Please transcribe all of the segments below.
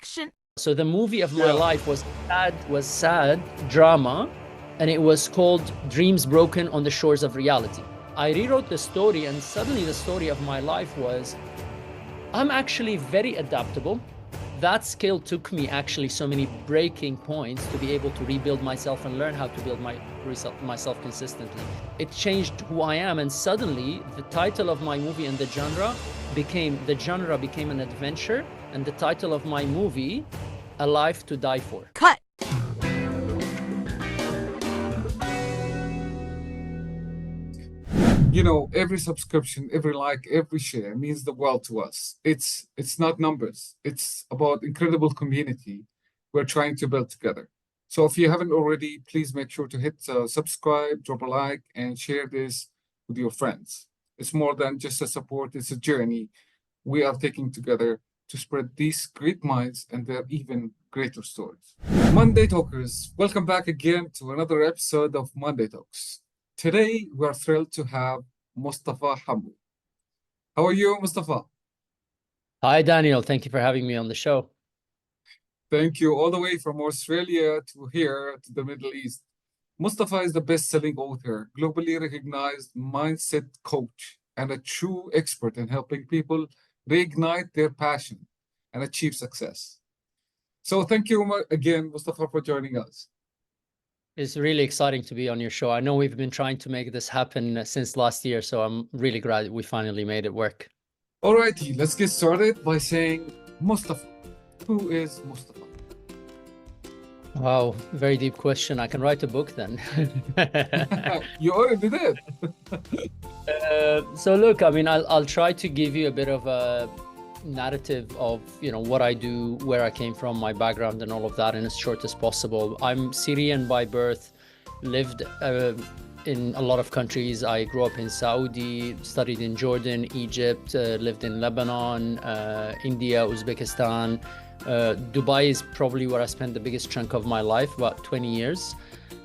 action. So the movie of my life was sad drama, and it was called Dreams Broken on the Shores of Reality. I rewrote the story, and suddenly the story of my life was, I'm actually very adaptable. That skill took me actually so many breaking points to be able to rebuild myself and learn how to build myself consistently. It changed who I am, and suddenly the title of my movie and the genre became an adventure, and the title of my movie, A Life to Die For. Cut. You know, every subscription, every like, every share means the world to us. It's not numbers. It's about incredible community we're trying to build together. So if you haven't already, please make sure to hit subscribe, drop a like, and share this with your friends. It's more than just a support, it's a journey we are taking together to spread these great minds and their even greater stories. Monday Talkers, welcome back again to another episode of Monday Talks. Today, we're thrilled to have Moustafa Hamwi. How are you, Moustafa? Hi, Daniel. Thank you for having me on the show. Thank you. All the way from Australia to here to the Middle East. Moustafa is the best-selling author, globally recognized mindset coach, and a true expert in helping people reignite their passion and achieve success. So thank you again, Moustafa, for joining us. It's really exciting to be on your show. I know we've been trying to make this happen since last year, so I'm really glad we finally made it work. Alrighty, let's get started by saying Moustafa. Who is Moustafa? Wow, very deep question. I can write a book then. You already did. So look, I mean, I'll try to give you a bit of a narrative of what I do, where I came from, my background, and all of that in as short as possible. I'm Syrian by birth, lived in a lot of countries. I grew up in Saudi, studied in Jordan, Egypt, lived in Lebanon, India, Uzbekistan. Dubai is probably where I spent the biggest chunk of my life, about 20 years.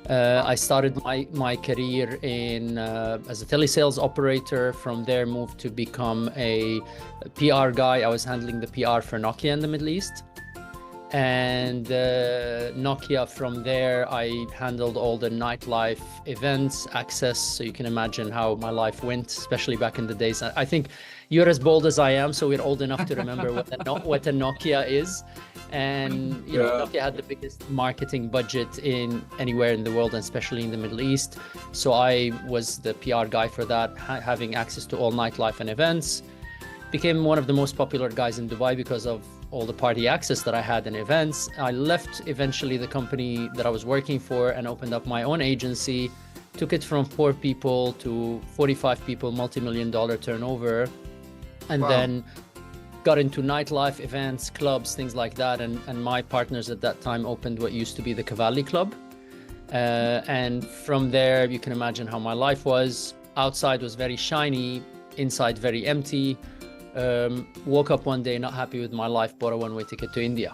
I started my career as a telesales operator. From there, moved to become a PR guy. I was handling the PR for Nokia in the Middle East. And Nokia, from there, I handled all the nightlife events, access. So you can imagine how my life went, especially back in the days. I think you're as bold as I am, so we're old enough to remember what a Nokia is. And Nokia had the biggest marketing budget in anywhere in the world, and especially in the Middle East. So I was the PR guy for that, having access to all nightlife and events. Became one of the most popular guys in Dubai because of all the party access that I had in events. I left eventually the company that I was working for and opened up my own agency. Took it from 4 people to 45 people, multi-million-dollar turnover. And then got into nightlife, events, clubs, things like that. And my partners at that time opened what used to be the Cavalli Club. And from there, you can imagine how my life was. Outside was very shiny, inside very empty. Woke up one day not happy with my life, bought a one-way ticket to India.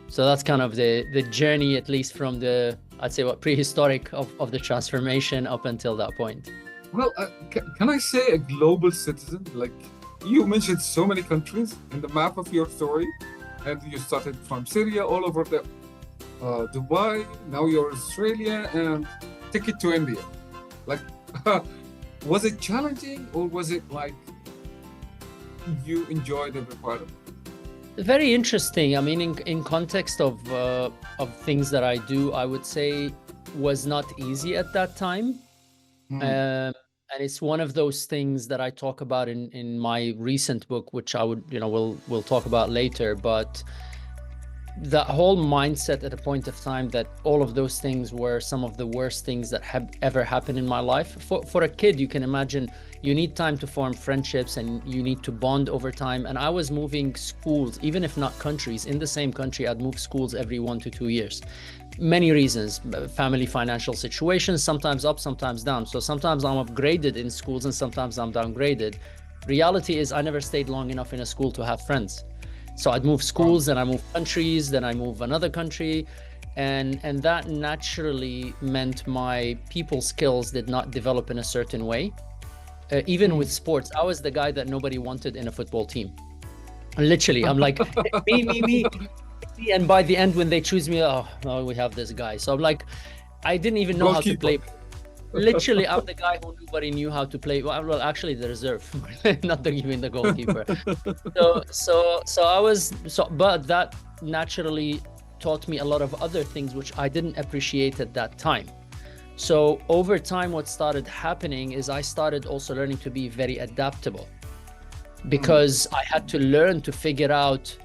So that's kind of the journey, at least from the, I'd say, prehistoric of the transformation up until that point. Well, can I say a global citizen? Like, you mentioned so many countries in the map of your story, and you started from Syria all over the Dubai, now you're Australia, and ticket to India. Like, was it challenging, or was it like you enjoyed every part of it? Very interesting. I mean, in context of things that I do, I would say was not easy at that time. And it's one of those things that I talk about in my recent book, which I would, we'll talk about later. But that whole mindset at a point of time that all of those things were some of the worst things that have ever happened in my life. For a kid, you can imagine you need time to form friendships and you need to bond over time. And I was moving schools, even if not countries, in the same country. I'd move schools every 1 to 2 years. Many reasons, family, financial situations, sometimes up, sometimes down. So sometimes I'm upgraded in schools and sometimes I'm downgraded. Reality is I never stayed long enough in a school to have friends. So I'd move schools, then I move countries, then I move another country. And that naturally meant my people skills did not develop in a certain way. Even with sports, I was the guy that nobody wanted in a football team. Literally, I'm like, me. And by the end, when they choose me, oh no, we have this guy. So I'm like, I didn't even know how to Goalkeeper. play. Literally, I'm the guy who nobody knew how to play. Well, actually, the reserve, not even the goalkeeper. So I was but that naturally taught me a lot of other things which I didn't appreciate at that time. So over time, what started happening is I started also learning to be very adaptable, because I had to learn to figure out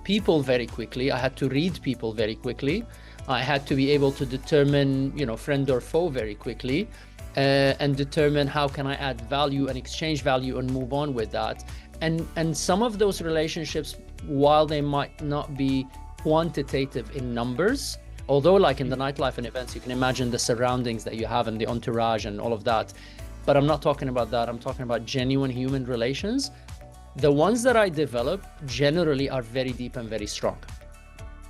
people very quickly. I had to read people very quickly. I had to be able to determine, friend or foe very quickly, and determine how can I add value and exchange value and move on with that. And some of those relationships, while they might not be quantitative in numbers, although like in the nightlife and events, you can imagine the surroundings that you have and the entourage and all of that. But I'm not talking about that. I'm talking about genuine human relations. The ones that I develop generally are very deep and very strong,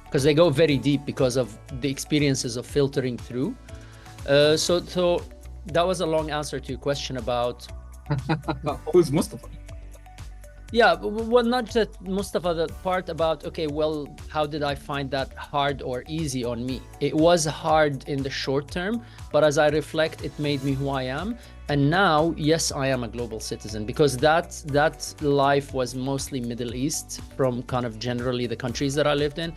because they go very deep because of the experiences of filtering through. So that was a long answer to your question about Who's Mustafa? yeah, well, not just Moustafa, the part about, okay, well, how did I find that hard or easy on me? It was hard in the short term, but as I reflect, it made me who I am. And now, yes, I am a global citizen, because that life was mostly Middle East, from kind of generally the countries that I lived in.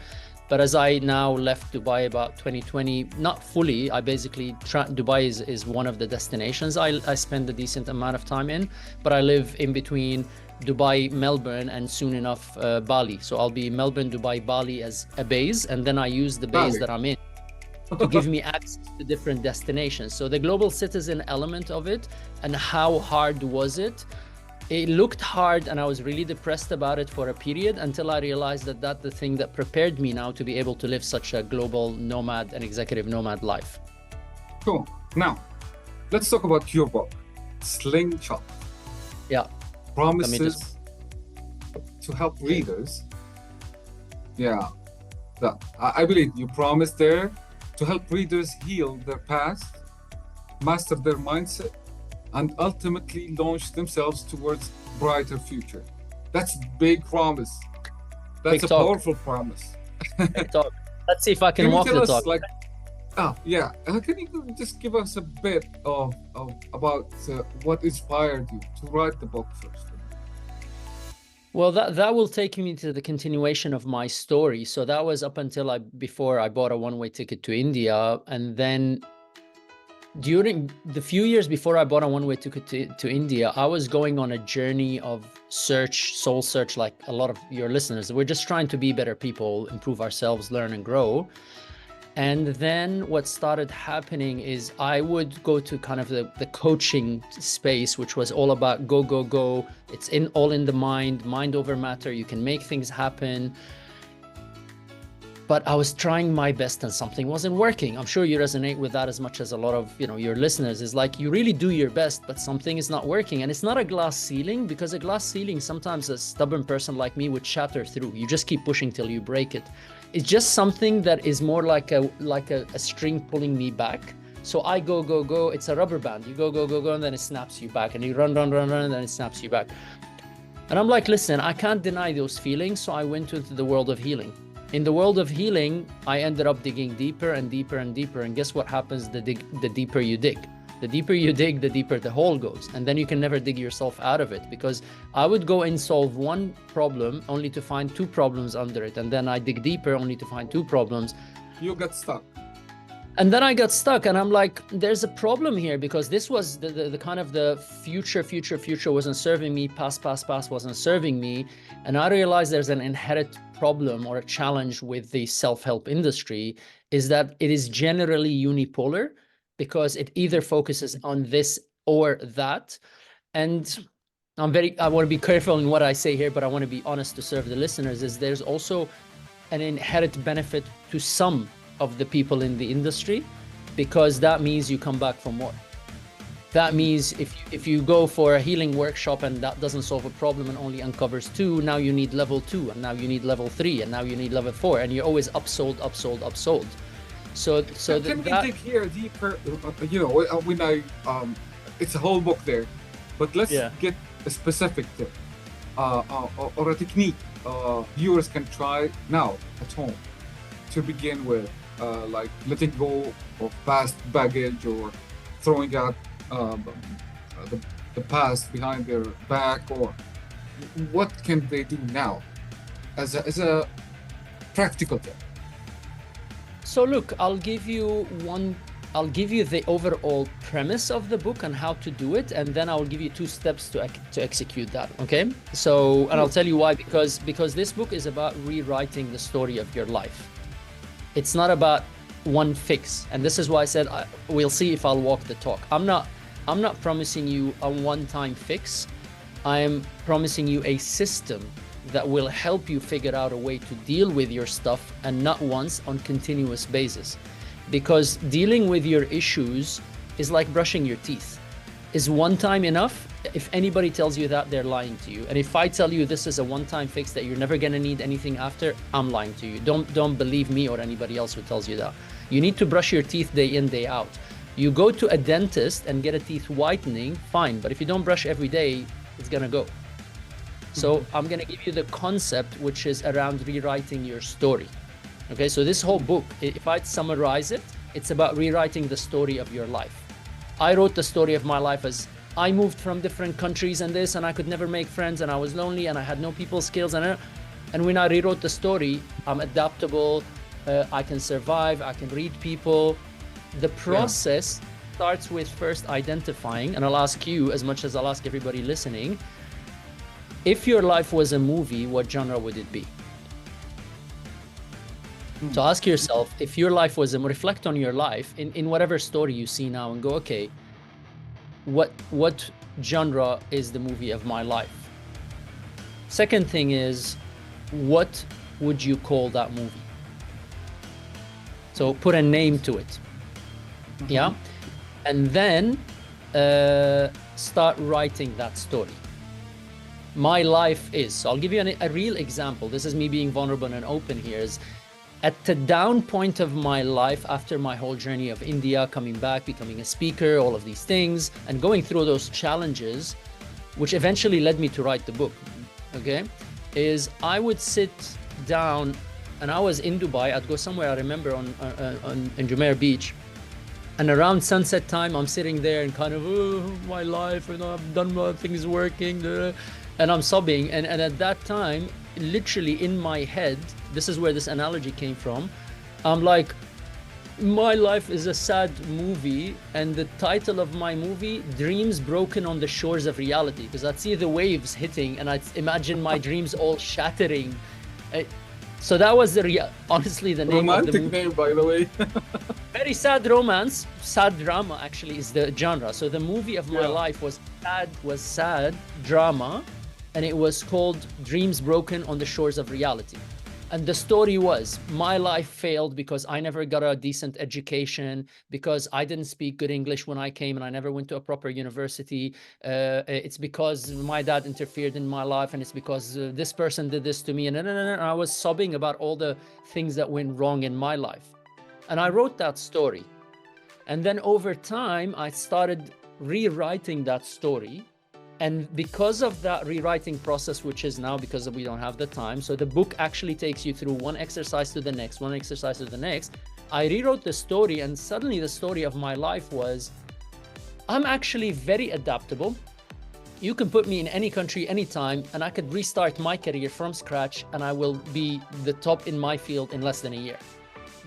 But as I now left Dubai about 2020, not fully, I basically, Dubai is one of the destinations I spend a decent amount of time in, but I live in between Dubai, Melbourne, and soon enough Bali. So I'll be Melbourne, Dubai, Bali as a base, and then I use the base that I'm in to give me access to different destinations. So the global citizen element of it, and how hard was it? It looked hard, and I was really depressed about it for a period, until I realized that that's the thing that prepared me now to be able to live such a global nomad and executive nomad life. Cool. Now, let's talk about your book, Slingshot. Yeah. Promises to help readers. Yeah, I believe you promised there to help readers heal their past, master their mindset, and ultimately launch themselves towards brighter future. That's big promise. That's Big a talk. powerful promise. Big talk. Let's see if I can Can you walk tell the us, talk. like, can you just give us a bit of about what inspired you to write the book first? Well, that will take me to the continuation of my story. So that was up until before I bought a one-way ticket to India, and then during the few years before I bought a one-way ticket to India, I was going on a journey of soul search, like a lot of your listeners. We're just trying to be better people, improve ourselves, learn and grow. And then what started happening is I would go to kind of the coaching space, which was all about go, go, go. It's all in the mind over matter. You can make things happen. But I was trying my best and something wasn't working. I'm sure you resonate with that as much as a lot of your listeners. Is like, you really do your best, but something is not working. And it's not a glass ceiling, because a glass ceiling, sometimes a stubborn person like me would shatter through. You just keep pushing till you break it. It's just something that is more like a string pulling me back. So I go, go, go. It's a rubber band. You go, go, go, go, and then it snaps you back. And you run, run, run, run, and then it snaps you back. And I'm like, listen, I can't deny those feelings. So I went into the world of healing. In the world of healing, I ended up digging deeper and deeper and deeper. And guess what happens the deeper you dig? The deeper you dig, the deeper the hole goes. And then you can never dig yourself out of it, because I would go and solve one problem only to find two problems under it. And then I dig deeper only to find two problems. You got stuck. And then I got stuck, and I'm like, there's a problem here, because this was the kind of the future wasn't serving me, past wasn't serving me. And I realized there's an inherent problem or a challenge with the self-help industry, is that it is generally unipolar, because it either focuses on this or that. And I want to be careful in what I say here, but I want to be honest to serve the listeners, is there's also an inherent benefit to some of the people in the industry, because that means you come back for more. That means if you go for a healing workshop and that doesn't solve a problem and only uncovers two, now you need level 2, and now you need level 3, and now you need level 4, and you're always upsold. So can we dig here deeper? When it's a whole book there, but let's get a specific tip or a technique viewers can try now at home to begin with, like letting go of past baggage or throwing out the, the past behind their back, or what can they do now as a practical tip? So look, I'll give you the overall premise of the book and how to do it, and then I'll give you 2 steps to execute that. Okay. So, and I'll tell you why, because this book is about rewriting the story of your life. It's not about one fix. And this is why I said, we'll see if I'll walk the talk. I'm not promising you a one-time fix. I'm promising you a system that will help you figure out a way to deal with your stuff, and not once, on continuous basis. Because dealing with your issues is like brushing your teeth. Is one time enough? If anybody tells you that, they're lying to you. And if I tell you this is a one-time fix that you're never gonna need anything after, I'm lying to you. Don't believe me or anybody else who tells you that. You need to brush your teeth day in, day out. You go to a dentist and get a teeth whitening, fine. But if you don't brush every day, it's gonna go. So I'm gonna give you the concept, which is around rewriting your story. Okay, so this whole book, if I'd summarize it, it's about rewriting the story of your life. I wrote the story of my life as I moved from different countries and this, and I could never make friends, and I was lonely, and I had no people skills, and when I rewrote the story, I'm adaptable, I can survive, I can read people. The process starts with first identifying, and I'll ask you as much as I'll ask everybody listening, if your life was a movie, what genre would it be? So ask yourself, if your life was reflect on your life in whatever story you see now, and go, okay, what genre is the movie of my life? Second thing is, what would you call that movie? So put a name to it. Yeah. And then start writing that story. My life is, so I'll give you a real example. This is me being vulnerable and open here. Is at the down point of my life, after my whole journey of India, coming back, becoming a speaker, all of these things, and going through those challenges, which eventually led me to write the book, okay, is I would sit down, and I was in Dubai, I'd go somewhere, I remember in Jumeirah Beach, and around sunset time, I'm sitting there and kind of, oh, my life, you know, I've done my things working, and I'm sobbing, and at that time, literally in my head, this is where this analogy came from, I'm like, my life is a sad movie, and the title of my movie, Dreams Broken on the Shores of Reality, because I'd see the waves hitting and I'd imagine my dreams all shattering. So that was honestly the name of the movie. Romantic name, by the way. Very sad romance, sad drama actually is the genre. So the movie of my life was sad drama, and it was called Dreams Broken on the Shores of Reality. And the story was, my life failed because I never got a decent education, because I didn't speak good English when I came, and I never went to a proper university. It's because my dad interfered in my life, and it's because this person did this to me. And I was sobbing about all the things that went wrong in my life. And I wrote that story. And then over time, I started rewriting that story. And because of that rewriting process, which is now because we don't have the time, so the book actually takes you through one exercise to the next, one exercise to the next. I rewrote the story, and suddenly the story of my life was, I'm actually very adaptable. You can put me in any country, anytime, and I could restart my career from scratch, and I will be the top in my field in less than a year.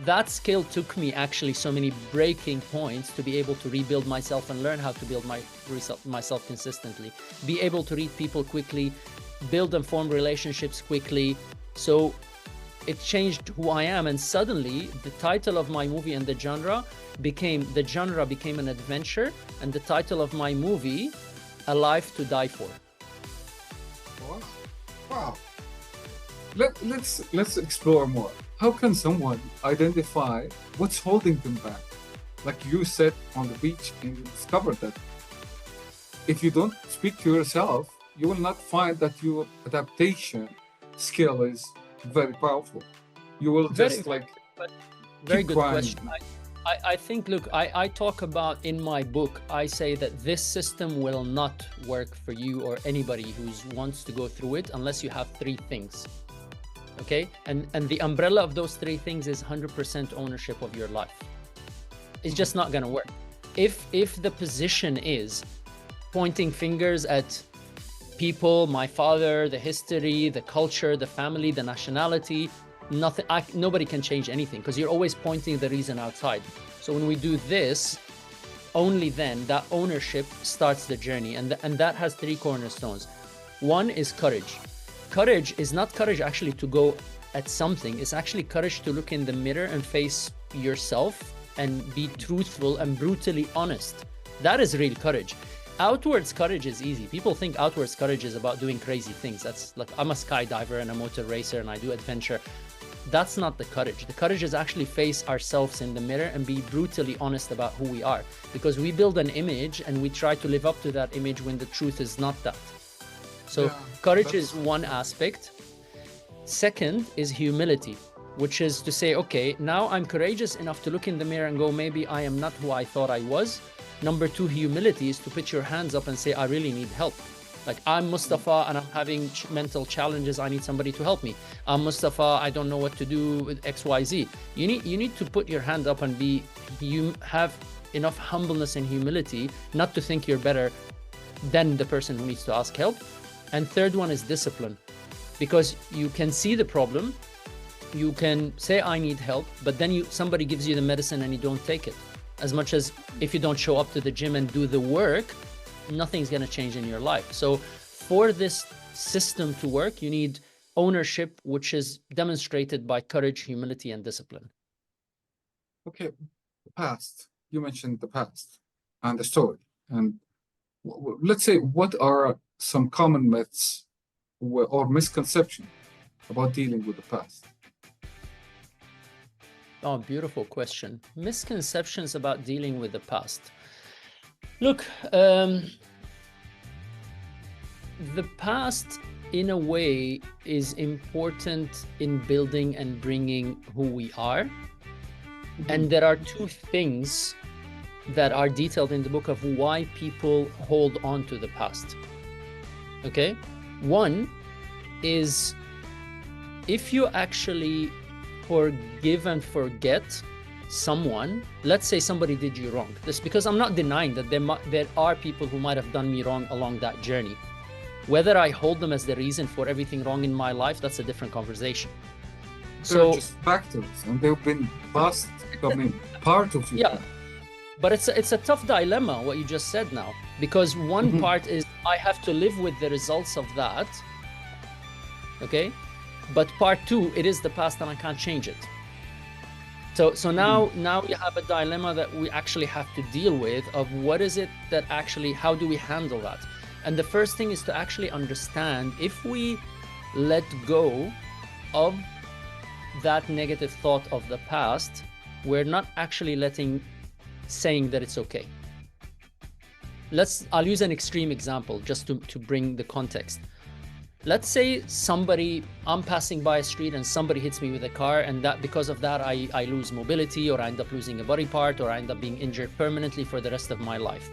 That skill took me actually so many breaking points to be able to rebuild myself and learn how to build myself consistently, be able to read people quickly, build and form relationships quickly. So it changed who I am. And suddenly the title of my movie and the genre became an adventure, and the title of my movie, A Life to Die For. Wow. Let's explore more. How can someone identify what's holding them back? Like you said on the beach, and you discovered that if you don't speak to yourself, you will not find that your adaptation skill is very powerful. You will just very good question. I think, look, I talk about in my book, I say that this system will not work for you or anybody who wants to go through it unless you have 3 things. Okay, and the umbrella of those three things is 100% ownership of your life. It's just not going to work. If the position is pointing fingers at people, my father, the history, the culture, the family, the nationality, nobody can change anything, because you're always pointing the reason outside. So when we do this, only then that ownership starts the journey, and that has three cornerstones. One is courage. Courage is not courage actually to go at something. It's actually courage to look in the mirror and face yourself and be truthful and brutally honest. That is real courage. Outwards courage is easy. People think outwards courage is about doing crazy things. That's like, I'm a skydiver and a motor racer and I do adventure. That's not the courage. The courage is actually face ourselves in the mirror and be brutally honest about who we are, because we build an image and we try to live up to that image when the truth is not that. So courage is one aspect. Second is humility, which is to say, okay, now I'm courageous enough to look in the mirror and go, maybe I am not who I thought I was. Number two, humility is to put your hands up and say, I really need help. Like, I'm Moustafa and I'm having mental challenges. I need somebody to help me. I'm Moustafa, I don't know what to do with XYZ. You need to put your hand up and you have enough humbleness and humility not to think you're better than the person who needs to ask help. And third one is discipline, because you can see the problem, you can say I need help, but then somebody gives you the medicine and you don't take it. As much as if you don't show up to the gym and do the work, nothing's going to change in your life. So for this system to work, you need ownership, which is demonstrated by courage, humility, and discipline. Okay, the past. You mentioned the past and the story. And let's say, what are some common myths or misconceptions about dealing with the past? Oh, beautiful question. Misconceptions about dealing with the past. Look, the past, in a way, is important in building and bringing who we are. Mm-hmm. And there are two things that are detailed in the book of why people hold on to the past. Okay? One is, if you actually forgive and forget someone, let's say somebody did you wrong. This, because I'm not denying that there are people who might have done me wrong along that journey. Whether I hold them as the reason for everything wrong in my life, that's a different conversation. They're just factors, and they've been past becoming part of you. Yeah, but it's a tough dilemma what you just said now, because one part is I have to live with the results of that. Okay. But part two, it is the past and I can't change it. So now you have a dilemma that we actually have to deal with, of what is it that actually, how do we handle that? And the first thing is to actually understand, if we let go of that negative thought of the past, we're not actually saying that it's okay. I'll use an extreme example just to bring the context. Let's say I'm passing by a street and somebody hits me with a car, and that because of that I lose mobility, or I end up losing a body part, or I end up being injured permanently for the rest of my life.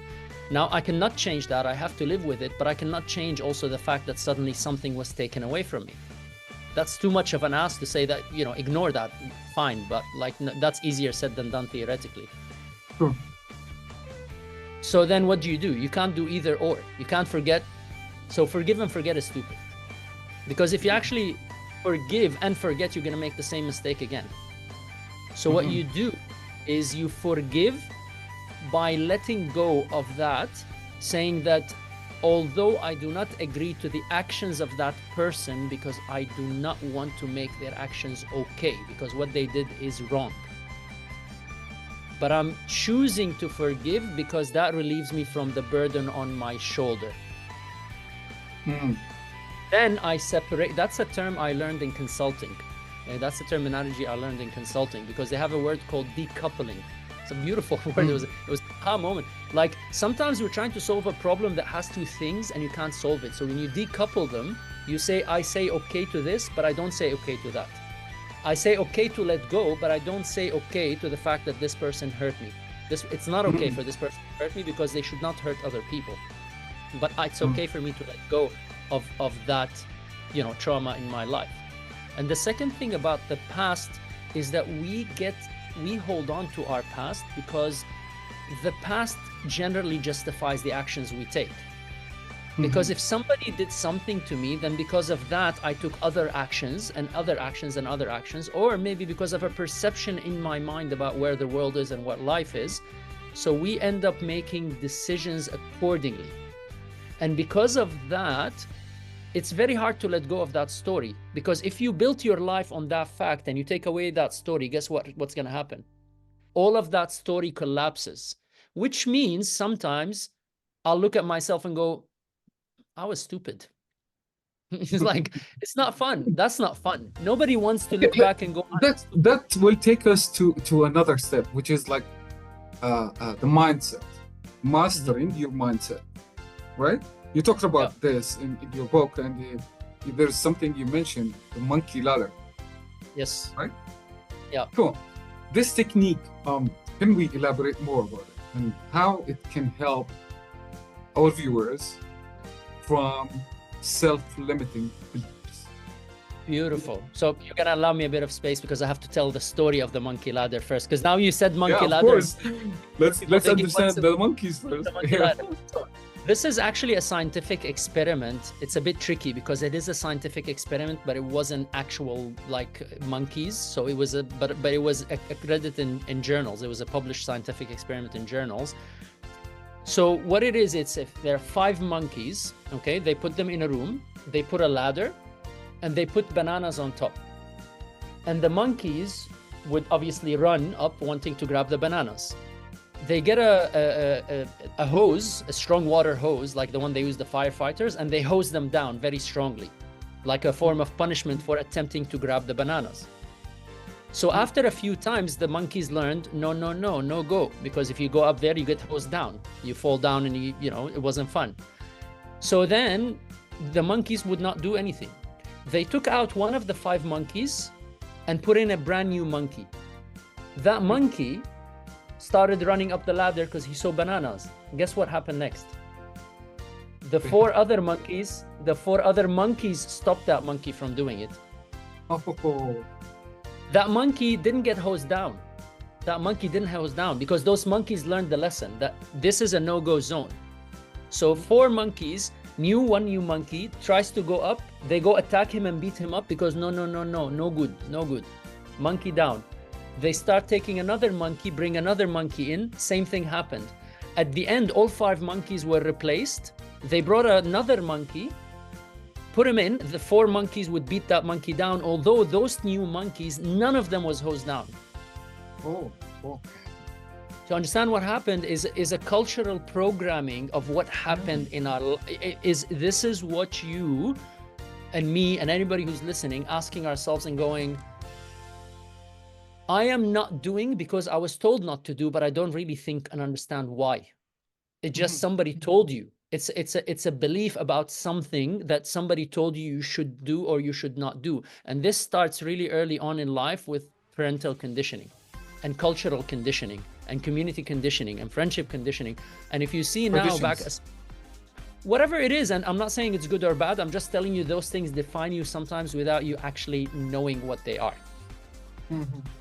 Now I cannot change that, I have to live with it, but I cannot change also the fact that suddenly something was taken away from me. That's too much of an ask to say that, ignore that, fine, but that's easier said than done theoretically. Sure. So then what do? You can't do either or. You can't forget. So forgive and forget is stupid. Because if you actually forgive and forget, you're going to make the same mistake again. So what you do is you forgive by letting go of that, saying that although I do not agree to the actions of that person, because I do not want to make their actions okay, because what they did is wrong, but I'm choosing to forgive because that relieves me from the burden on my shoulder. Then I separate. That's a term I learned in consulting. That's the terminology I learned in consulting, because they have a word called decoupling. It's a beautiful word. It was a aha moment. Like, sometimes you're trying to solve a problem that has two things and you can't solve it. So when you decouple them, you say, I say okay to this, but I don't say okay to that. I say okay to let go, but I don't say okay to the fact that this person hurt me. It's not okay for this person to hurt me, because they should not hurt other people. But it's okay for me to let go of that, trauma in my life. And the second thing about the past is that we hold on to our past because the past generally justifies the actions we take. Because if somebody did something to me, then because of that, I took other actions and other actions and other actions, or maybe because of a perception in my mind about where the world is and what life is. So we end up making decisions accordingly. And because of that, it's very hard to let go of that story. Because if you built your life on that fact and you take away that story, guess what's going to happen? All of that story collapses, which means sometimes I'll look at myself and go, I was stupid. It's like, it's not fun. That's not fun. Nobody wants to look back and go, that will take us to another step, which is like the mindset, mastering your mindset, right? You talked about this in your book, and there's something you mentioned, the monkey ladder. Yes. Right? Yeah. Cool. This technique, can we elaborate more about it and how it can help our viewers from self-limiting beliefs? Beautiful. So you're gonna allow me a bit of space because I have to tell the story of the monkey ladder first. Because now you said monkey ladder. Of course. Let's understand the monkeys first. So, this is actually a scientific experiment. It's a bit tricky because it is a scientific experiment, but it wasn't actual like monkeys. So it was but it was accredited in journals. It was a published scientific experiment in journals. So what it is, it's if there are 5 monkeys, okay, they put them in a room, they put a ladder, and they put bananas on top. And the monkeys would obviously run up wanting to grab the bananas. They get a hose, a strong water hose, like the one they use the firefighters, and they hose them down very strongly, like a form of punishment for attempting to grab the bananas. So after a few times, the monkeys learned, no go, because if you go up there, you get hosed down. You fall down and you know, it wasn't fun. So then the monkeys would not do anything. They took out one of the 5 monkeys and put in a brand new monkey. That monkey started running up the ladder because he saw bananas. Guess what happened next? The 4 other monkeys stopped that monkey from doing it. Oh. That monkey didn't get hosed down. That monkey didn't hose down because those monkeys learned the lesson that this is a no-go zone. So 4 monkeys, one new monkey tries to go up. They go attack him and beat him up because no good. Monkey down. They start taking another monkey, bring another monkey in. Same thing happened. At the end, all 5 monkeys were replaced. They brought another monkey, put him in. The 4 monkeys would beat that monkey down, although those new monkeys, none of them was hosed down. Oh. To understand what happened is a cultural programming of what happened in our this is what you and me and anybody who's listening asking ourselves and going, I am not doing because I was told not to do, but I don't really think and understand why. It's just somebody told you. It's a belief about something that somebody told you should do or you should not do. And this starts really early on in life with parental conditioning and cultural conditioning and community conditioning and friendship conditioning. And if you see now back, whatever it is, and I'm not saying it's good or bad, I'm just telling you those things define you sometimes without you actually knowing what they are.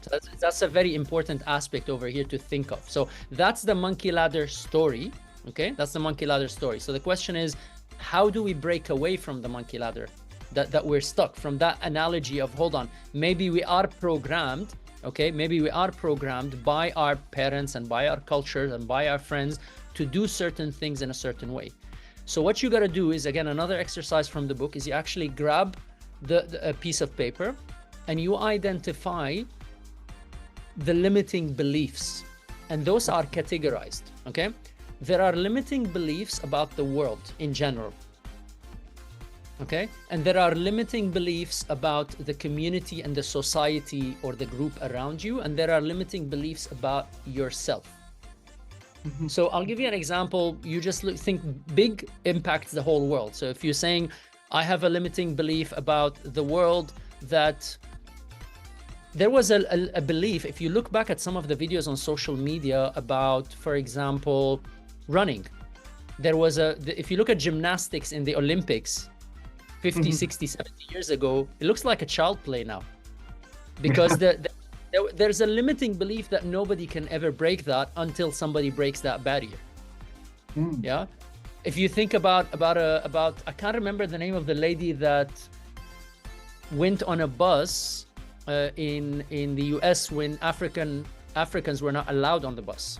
So that's a very important aspect over here to think of. So that's the monkey ladder story. Okay, that's the monkey ladder story. So the question is, how do we break away from the monkey ladder? That we're stuck from that analogy of, hold on, maybe we are programmed. Okay, maybe we are programmed by our parents and by our culture and by our friends to do certain things in a certain way. So what you got to do is, again, another exercise from the book is you actually grab a piece of paper and you identify the limiting beliefs, and those are categorized. Okay, there are limiting beliefs about the world in general. Okay, and there are limiting beliefs about the community and the society or the group around you, and there are limiting beliefs about yourself. So I'll give you an example. You just think big impacts the whole world. So if you're saying, I have a limiting belief about the world that there was a belief, if you look back at some of the videos on social media about, for example, running, there was if you look at gymnastics in the Olympics, 50, 60, 70 years ago, it looks like a child play now. Because there's a limiting belief that nobody can ever break that until somebody breaks that barrier. Yeah. If you think about I can't remember the name of the lady that went on a bus in the US when Africans were not allowed on the bus.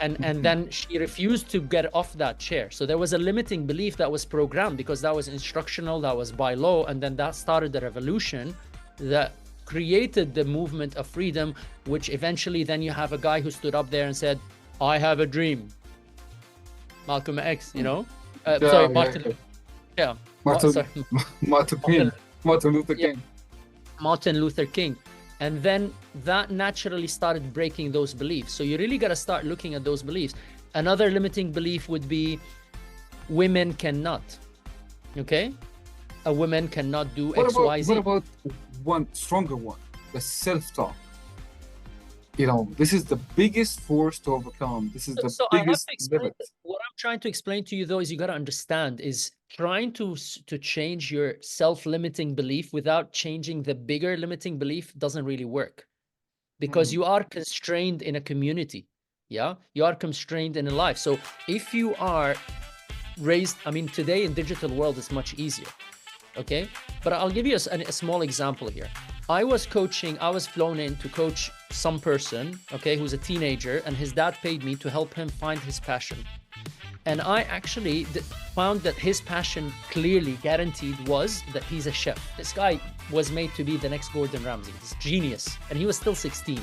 And then she refused to get off that chair. So there was a limiting belief that was programmed because that was instructional, that was by law, and then that started the revolution that created the movement of freedom, which eventually then you have a guy who stood up there and said, I have a dream. Malcolm X, you know? Martin Luther King. Martin Luther King. And then that naturally started breaking those beliefs. So you really got to start looking at those beliefs. Another limiting belief would be women cannot. Okay? A woman cannot do X, Y, Z. What about one stronger one? The self-talk. You know, this is the biggest force to overcome. This is the biggest limit. What I'm trying to explain to you, though, is you got to understand is trying to change your self-limiting belief without changing the bigger limiting belief doesn't really work, because you are constrained in a community. Yeah, you are constrained in a life. So if you are raised, I mean, today in digital world, it's much easier. Okay, but I'll give you a small example here. I was flown in to coach some person, okay, who's a teenager, and his dad paid me to help him find his passion. And I actually found that his passion clearly guaranteed was that he's a chef. This guy was made to be the next Gordon Ramsay. He's genius. And he was still 16.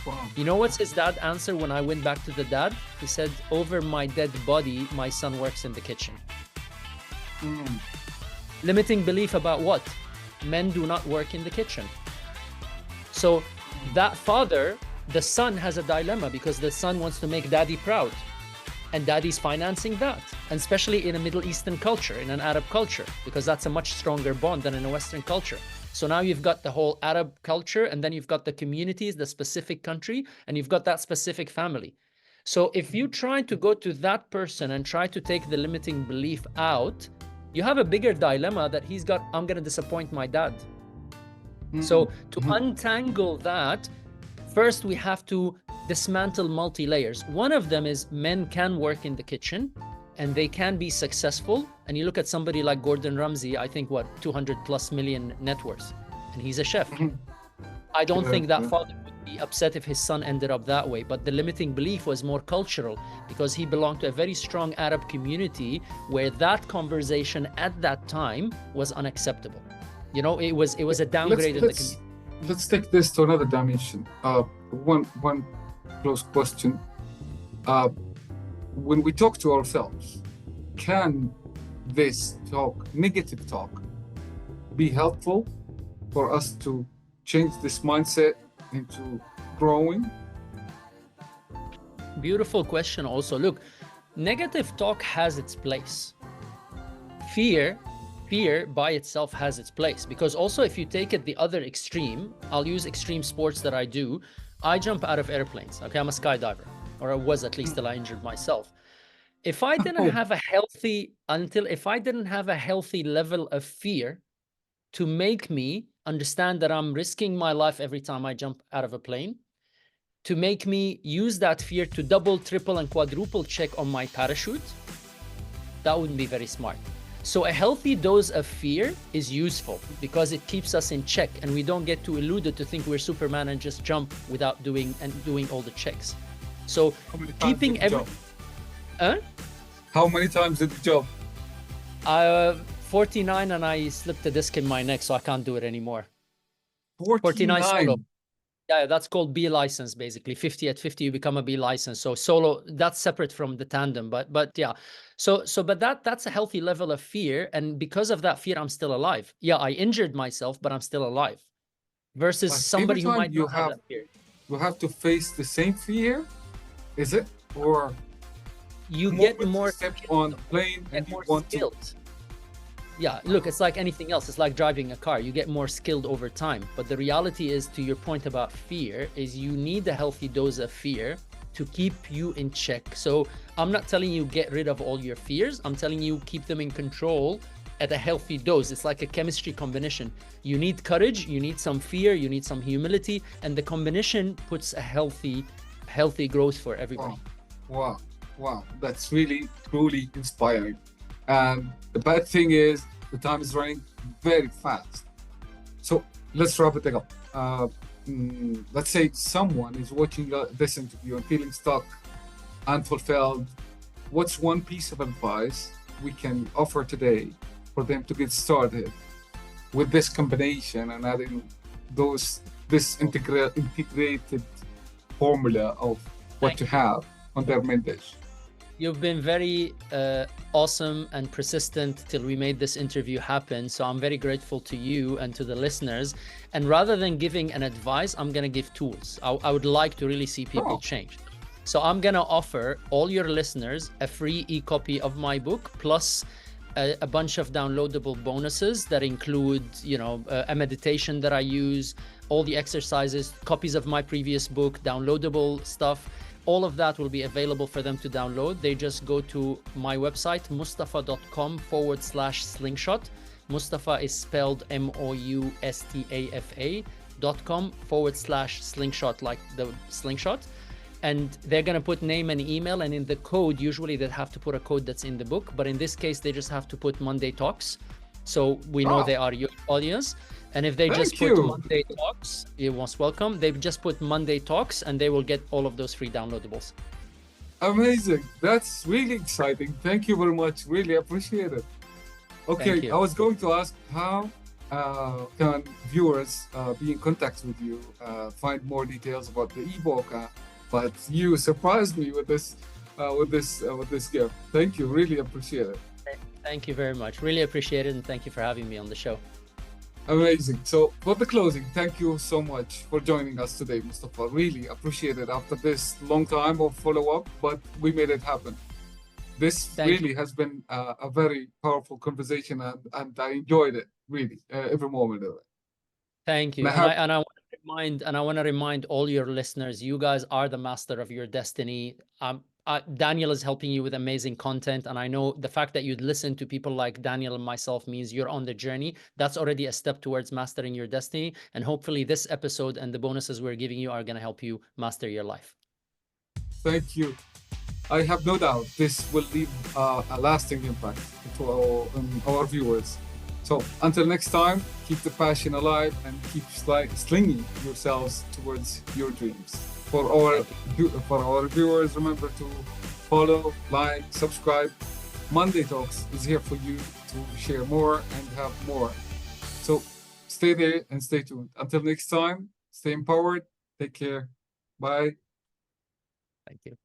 Wow. You know what's his dad answer when I went back to the dad? He said, over my dead body, my son works in the kitchen. Limiting belief about what? Men do not work in the kitchen. So that father, the son has a dilemma because the son wants to make daddy proud. And daddy's financing that, and especially in a Middle Eastern culture, in an Arab culture, because that's a much stronger bond than in a Western culture. So now you've got the whole Arab culture, and then you've got the communities, the specific country, and you've got that specific family. So if you try to go to that person and try to take the limiting belief out, you have a bigger dilemma that he's got, I'm going to disappoint my dad. So to untangle that, first we have to dismantle multi-layers. One of them is men can work in the kitchen and they can be successful. And you look at somebody like Gordon Ramsay, I think 200+ million net worth, and he's a chef. I don't think that father would be upset if his son ended up that way, but the limiting belief was more cultural because he belonged to a very strong Arab community where that conversation at that time was unacceptable. You know, it was a downgrade in the community. Let's take this to another dimension. One close question. When we talk to ourselves, can this talk, negative talk, be helpful for us to change this mindset into growing? Beautiful question also. Look, negative talk has its place. Fear by itself has its place, because also if you take it the other extreme, I'll use extreme sports that I do. I jump out of airplanes. Okay, I'm a skydiver, or I was at least till I injured myself. If I didn't have a healthy level of fear to make me understand that I'm risking my life every time I jump out of a plane, to make me use that fear to double, triple, and quadruple check on my parachute, that wouldn't be very smart. So a healthy dose of fear is useful because it keeps us in check and we don't get too eluded to think we're Superman and just jump without doing all the checks. So keeping every... How many times did you jump? 49, and I slipped a disc in my neck, so I can't do it anymore. 49 solo. Yeah, that's called B license, basically. 50 at 50, you become a B license. So solo, that's separate from the tandem, but yeah. But that's a healthy level of fear, and because of that fear, I'm still alive. Yeah, I injured myself, but I'm still alive. Versus somebody who might not have that fear. You have to face the same fear, is it? Or you get more step on the plane and you want skilled. Yeah, look, it's like anything else. It's like driving a car. You get more skilled over time. But the reality is, to your point about fear, is you need a healthy dose of fear to keep you in check. So I'm not telling you get rid of all your fears. I'm telling you keep them in control at a healthy dose. It's like a chemistry combination. You need courage, you need some fear, you need some humility, and the combination puts a healthy growth for everybody. Wow. That's really, truly inspiring. And the bad thing is the time is running very fast. So let's wrap it up. Let's say someone is watching this interview and feeling stuck, unfulfilled. What's one piece of advice we can offer today for them to get started with this combination and adding this integrated formula of what to have on their main dish? You've been very awesome and persistent till we made this interview happen. So I'm very grateful to you and to the listeners. And rather than giving an advice, I'm going to give tools. I would like to really see people change. So I'm going to offer all your listeners a free e-copy of my book, plus a bunch of downloadable bonuses that include, a meditation that I use, all the exercises, copies of my previous book, downloadable stuff. All of that will be available for them to download. They just go to my website, mustafa.com/slingshot. Mustafa is spelled MOUSTAFA.com/slingshot, like the slingshot. And they're going to put name and email, and in the code, usually they have to put a code that's in the book, but in this case, they just have to put Monday Talks. So we know they are your audience. And if they just put Monday Talks, you're most welcome. They just put Monday Talks and they will get all of those free downloadables. Amazing. That's really exciting. Thank you very much. Really appreciate it. Okay, I was going to ask how can viewers be in contact with you, find more details about the ebook, but you surprised me with this gift. Thank you. Really appreciate it. Thank you very much. Really appreciate it, and thank you for having me on the show. Amazing. So for the closing, thank you so much for joining us today, Mustafa. Really appreciate it after this long time of follow-up, but we made it happen. This really has been a very powerful conversation, and I enjoyed it really every moment of it. Thank you. And I want to remind all your listeners, you guys are the master of your destiny. Daniel is helping you with amazing content. And I know the fact that you'd listen to people like Daniel and myself means you're on the journey. That's already a step towards mastering your destiny. And hopefully this episode and the bonuses we're giving you are going to help you master your life. Thank you. I have no doubt this will leave a lasting impact to our viewers. So until next time, keep the passion alive and keep slinging yourselves towards your dreams. For our viewers, remember to follow, like, subscribe. Monday Talks is here for you to share more and have more. So stay there and stay tuned. Until next time, stay empowered. Take care. Bye. Thank you.